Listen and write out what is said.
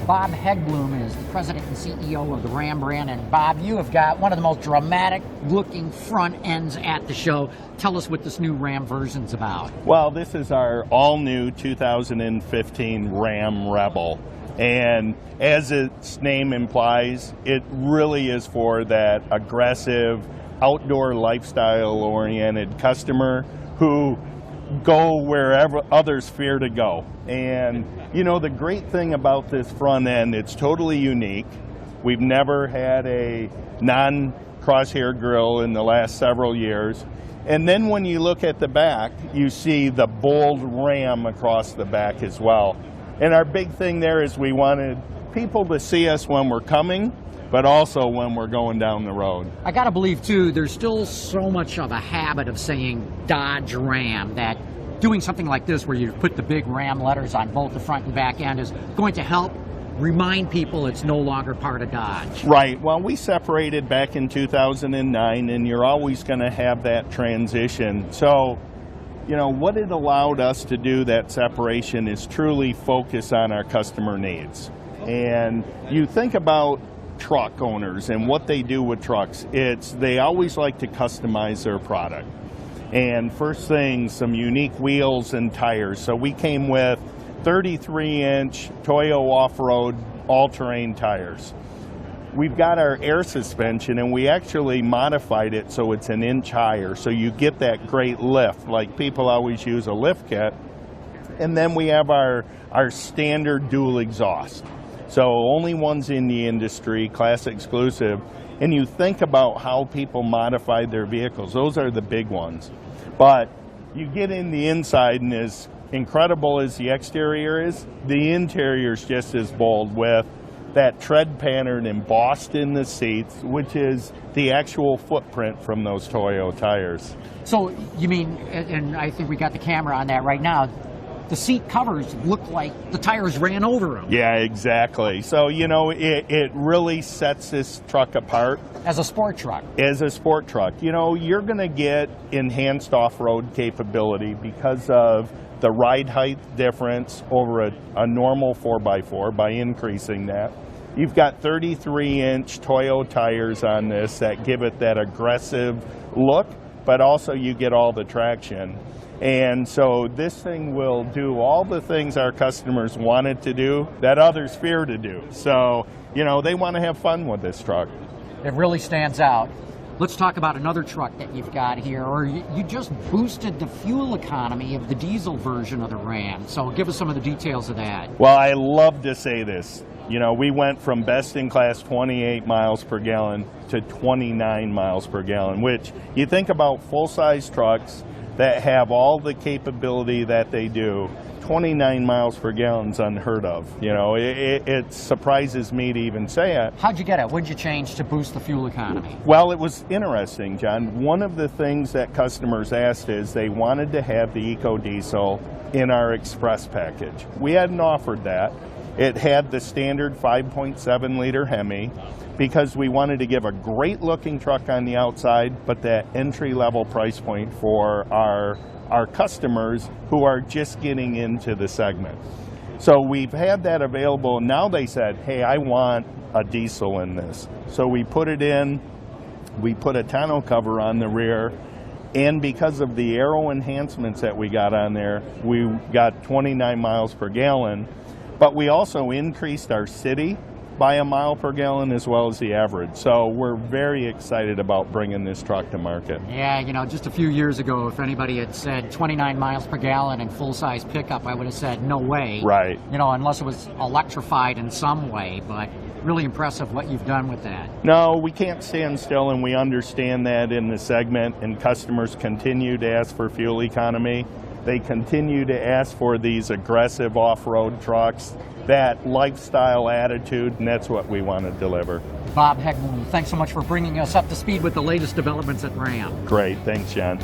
Bob Hegbloom is the president and CEO of the Ram brand. And Bob, you have got one of the most dramatic looking front ends at the show. Tell us what this new Ram version's about. Well, this is our all-new 2015 Ram Rebel. And as its name implies, it really is for that aggressive, outdoor lifestyle-oriented customer who go wherever others fear to go. And you know, the great thing about this front end, it's totally unique. We've never had a non-crosshair grille in the last several years. And then when you look at the back, you see the bold Ram across the back as well. And our big thing there is we wanted people to see us when we're coming, but also when we're going down the road. I gotta believe too, there's still so much of a habit of saying Dodge Ram that doing something like this where you put the big Ram letters on both the front and back end is going to help remind people it's no longer part of Dodge. Right. Well, we separated back in 2009, and you're always going to have that transition. So, you know, what it allowed us to do, that separation, is truly focus on our customer needs. And you think about truck owners and what they do with trucks, they always like to customize their product. And first thing, some unique wheels and tires. So we came with 33-inch Toyo off-road all-terrain tires. We've got our air suspension, and we actually modified it so it's an inch higher, so you get that great lift, like people always use a lift kit. And then we have our standard dual exhaust. So only ones in the industry, class exclusive. And you think about how people modified their vehicles, those are the big ones. But you get in the inside, and as incredible as the exterior is, the interior is just as bold, with that tread pattern embossed in the seats, which is the actual footprint from those Toyo tires. So you mean, and I think we got the camera on that right now, the seat covers look like the tires ran over them. Yeah, exactly. So, you know, it really sets this truck apart. As a sport truck. As a sport truck. You know, you're going to get enhanced off-road capability because of the ride height difference over a normal 4x4 by increasing that. You've got 33-inch Toyo tires on this that give it that aggressive look, but also you get all the traction. And so this thing will do all the things our customers want it to do that others fear to do. So, you know, they want to have fun with this truck. It really stands out. Let's talk about another truck that you've got here, or you just boosted the fuel economy of the diesel version of the Ram. So give us some of the details of that. Well, I love to say this. You know, we went from best in class 28 miles per gallon to 29 miles per gallon, which you think about full-size trucks that have all the capability that they do, 29 miles per gallon is unheard of. You know, it surprises me to even say it. How'd you get it? What'd you change to boost the fuel economy? Well, it was interesting, John. One of the things that customers asked is they wanted to have the EcoDiesel in our Express package. We hadn't offered that. It had the standard 5.7 liter Hemi, because we wanted to give a great looking truck on the outside, but that entry level price point for our customers who are just getting into the segment. So we've had that available. Now they said, hey, I want a diesel in this. So we put it in, we put a tonneau cover on the rear, and because of the aero enhancements that we got on there, we got 29 miles per gallon, but we also increased our city by a mile per gallon as well as the average. So we're very excited about bringing this truck to market. Yeah, you know, just a few years ago, if anybody had said 29 miles per gallon and full-size pickup, I would have said no way. Right. You know, unless it was electrified in some way, but really impressive what you've done with that. No, we can't stand still, and we understand that in the segment, and customers continue to ask for fuel economy. They continue to ask for these aggressive off-road trucks, that lifestyle attitude, and that's what we want to deliver. Bob Hegbloom, thanks so much for bringing us up to speed with the latest developments at Ram. Great, thanks, John.